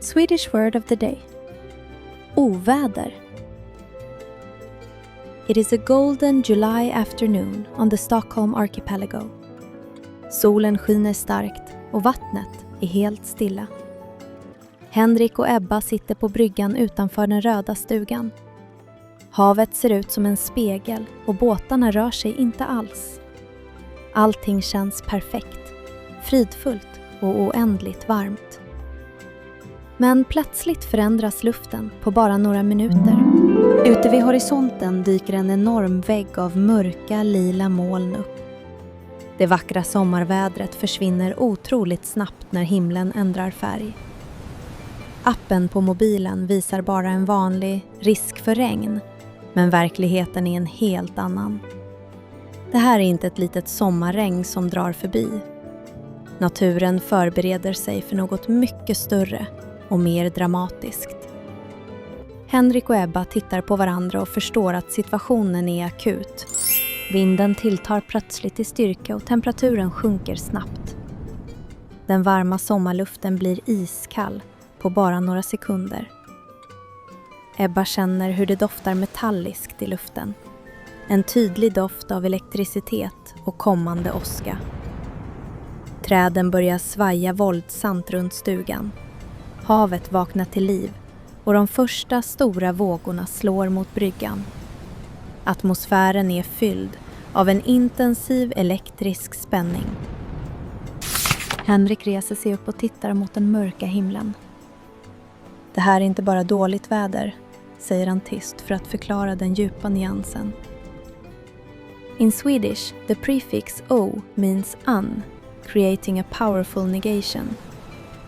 Swedish word of the day. Oväder. It is a golden July afternoon on the Stockholm archipelago. Solen skiner starkt och vattnet är helt stilla. Henrik och Ebba sitter på bryggan utanför den röda stugan. Havet ser ut som en spegel och båtarna rör sig inte alls. Allting känns perfekt, fridfullt och oändligt varmt. Men plötsligt förändras luften på bara några minuter. Ute vid horisonten dyker en enorm vägg av mörka lila moln upp. Det vackra sommarvädret försvinner otroligt snabbt när himlen ändrar färg. Appen på mobilen visar bara en vanlig risk för regn, men verkligheten är en helt annan. Det här är inte ett litet sommarregn som drar förbi. Naturen förbereder sig för något mycket större och mer dramatiskt. Henrik och Ebba tittar på varandra och förstår att situationen är akut. Vinden tilltar plötsligt i styrka och temperaturen sjunker snabbt. Den varma sommarluften blir iskall på bara några sekunder. Ebba känner hur det doftar metalliskt i luften. En tydlig doft av elektricitet och kommande åska. Träden börjar svaja våldsamt runt stugan. Havet vaknar till liv och de första stora vågorna slår mot bryggan. Atmosfären är fylld av en intensiv elektrisk spänning. Henrik reser sig upp och tittar mot den mörka himlen. Det här är inte bara dåligt väder, säger han tyst för att förklara den djupa nyansen. In Swedish, the prefix o means un, creating a powerful negation.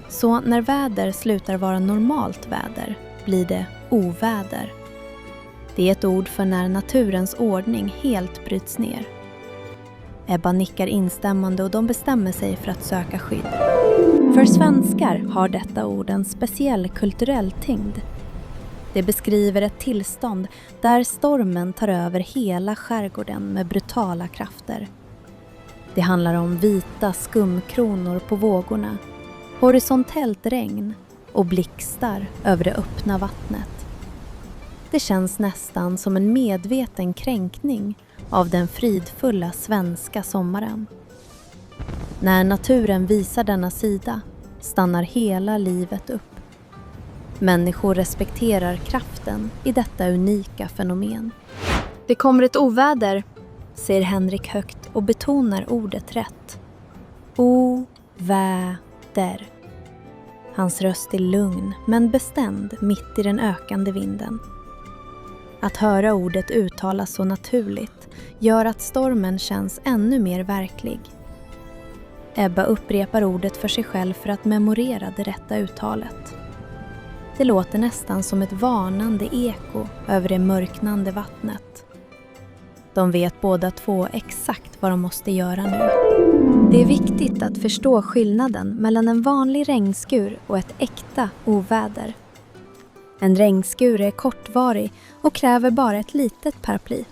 Så när väder slutar vara normalt väder blir det oväder. Det är ett ord för när naturens ordning helt bryts ner. Ebba nickar instämmande och de bestämmer sig för att söka skydd. För svenskar har detta ord en speciell kulturell tyngd. Det beskriver ett tillstånd där stormen tar över hela skärgården med brutala krafter. Det handlar om vita skumkronor på vågorna, horisontellt regn och blixtar över det öppna vattnet. Det känns nästan som en medveten kränkning av den fridfulla svenska sommaren. När naturen visar denna sida stannar hela livet upp. Människor respekterar kraften i detta unika fenomen. Det kommer ett oväder, säger Henrik högt och betonar ordet rätt. Oväder. Hans röst är lugn men bestämd mitt i den ökande vinden. Att höra ordet uttalas så naturligt gör att stormen känns ännu mer verklig. Ebba upprepar ordet för sig själv för att memorera det rätta uttalet. Det låter nästan som ett varnande eko över det mörknande vattnet. De vet båda två exakt vad de måste göra nu. Det är viktigt att förstå skillnaden mellan en vanlig regnskur och ett äkta oväder. En regnskur är kortvarig och kräver bara ett litet paraply.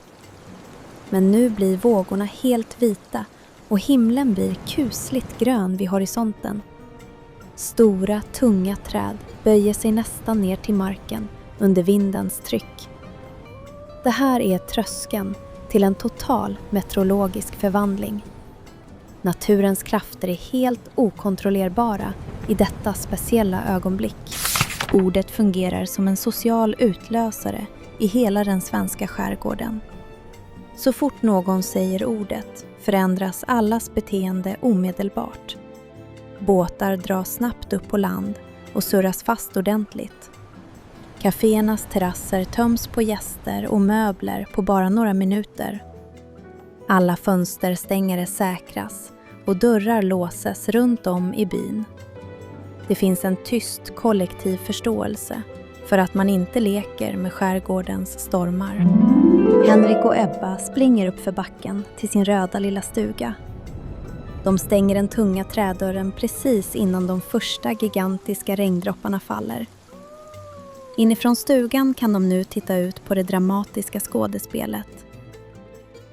Men nu blir vågorna helt vita och himlen blir kusligt grön vid horisonten. Stora, tunga träd böjer sig nästan ner till marken under vindens tryck. Det här är tröskeln till en total meteorologisk förvandling. Naturens krafter är helt okontrollerbara i detta speciella ögonblick. Ordet fungerar som en social utlösare i hela den svenska skärgården. Så fort någon säger ordet förändras allas beteende omedelbart. Båtar dras snabbt upp på land och surras fast ordentligt. Caféernas terrasser töms på gäster och möbler på bara några minuter. Alla fönsterstängare säkras och dörrar låses runt om i byn. Det finns en tyst kollektiv förståelse för att man inte leker med skärgårdens stormar. Henrik och Ebba springer upp för backen till sin röda lilla stuga. De stänger den tunga trädörren precis innan de första gigantiska regndropparna faller. Inifrån stugan kan de nu titta ut på det dramatiska skådespelet.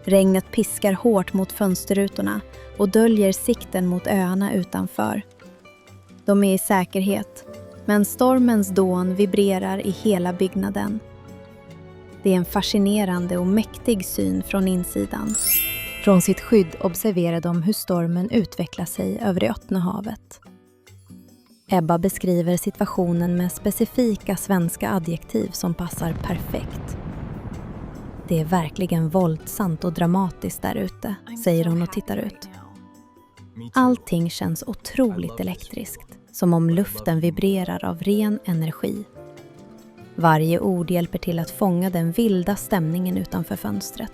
Regnet piskar hårt mot fönsterrutorna och döljer sikten mot öarna utanför. De är i säkerhet Men stormens dån vibrerar i hela byggnaden. Det är en fascinerande och mäktig syn från insidan. Från sitt skydd observerar de hur stormen utvecklar sig över det öppna havet. Ebba beskriver situationen med specifika svenska adjektiv som passar perfekt. Det är verkligen våldsamt och dramatiskt där ute, säger hon och tittar ut. Allting känns otroligt elektriskt, som om luften vibrerar av ren energi. Varje ord hjälper till att fånga den vilda stämningen utanför fönstret.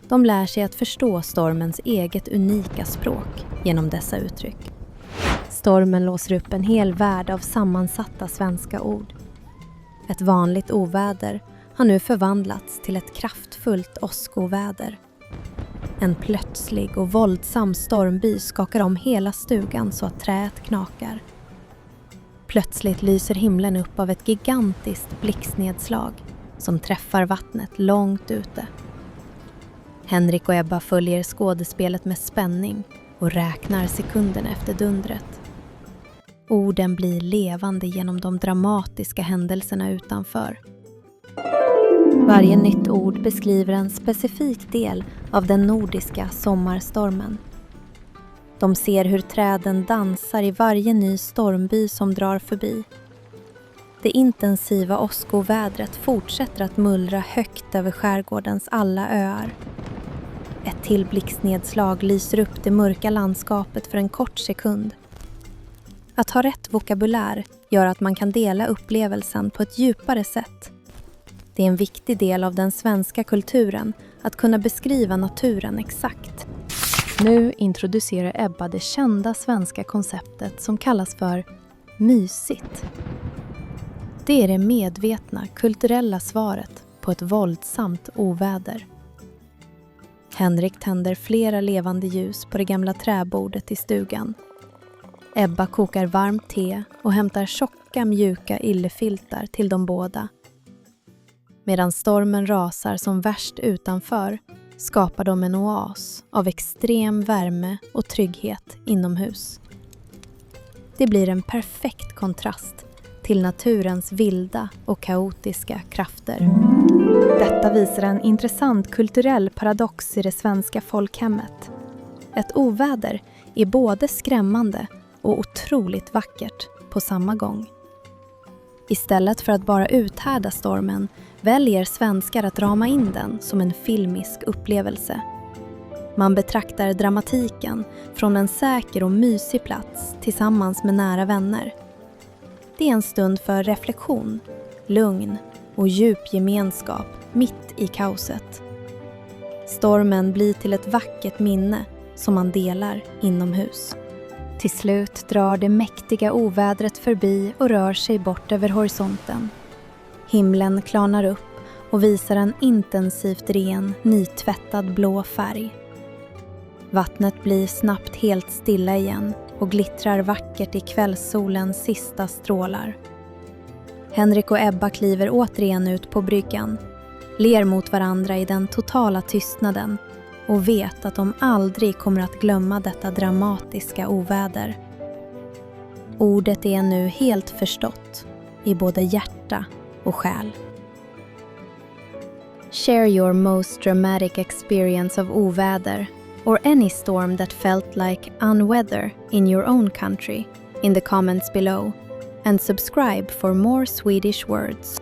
De lär sig att förstå stormens eget unika språk genom dessa uttryck. Stormen låser upp en hel värld av sammansatta svenska ord. Ett vanligt oväder har nu förvandlats till ett kraftfullt åskoväder. En plötslig och våldsam stormby skakar om hela stugan så att träet knakar. Plötsligt lyser himlen upp av ett gigantiskt blixtnedslag som träffar vattnet långt ute. Henrik och Ebba följer skådespelet med spänning och räknar sekunderna efter dundret. Orden blir levande genom de dramatiska händelserna utanför. Varje nytt ord beskriver en specifik del av den nordiska sommarstormen. De ser hur träden dansar i varje ny stormby som drar förbi. Det intensiva åskovädret fortsätter att mullra högt över skärgårdens alla öar. Ett till blixtnedslag lyser upp det mörka landskapet för en kort sekund. Att ha rätt vokabulär gör att man kan dela upplevelsen på ett djupare sätt. Det är en viktig del av den svenska kulturen att kunna beskriva naturen exakt. Nu introducerar Ebba det kända svenska konceptet som kallas för mysigt. Det är det medvetna kulturella svaret på ett våldsamt oväder. Henrik tänder flera levande ljus på det gamla träbordet i stugan. Ebba kokar varmt te och hämtar tjocka mjuka yllefiltar till de båda. Medan stormen rasar som värst utanför skapar de en oas av extrem värme och trygghet inomhus. Det blir en perfekt kontrast till naturens vilda och kaotiska krafter. Detta visar en intressant kulturell paradox i det svenska folkhemmet. Ett oväder är både skrämmande och otroligt vackert på samma gång. Istället för att bara uthärda stormen väljer svenskar att rama in den som en filmisk upplevelse. Man betraktar dramatiken från en säker och mysig plats tillsammans med nära vänner. Det är en stund för reflektion, lugn och djup gemenskap mitt i kaoset. Stormen blir till ett vackert minne som man delar inomhus. Till slut drar det mäktiga ovädret förbi och rör sig bort över horisonten. Himlen klarnar upp och visar en intensivt ren, nytvättad blå färg. Vattnet blir snabbt helt stilla igen och glittrar vackert i kvällssolens sista strålar. Henrik och Ebba kliver återigen ut på bryggan, ler mot varandra i den totala tystnaden och vet att de aldrig kommer att glömma detta dramatiska oväder. Ordet är nu helt förstått i både hjärta och själ. Share your most dramatic experience of oväder or any storm that felt like unweather in your own country in the comments below and subscribe for more Swedish words.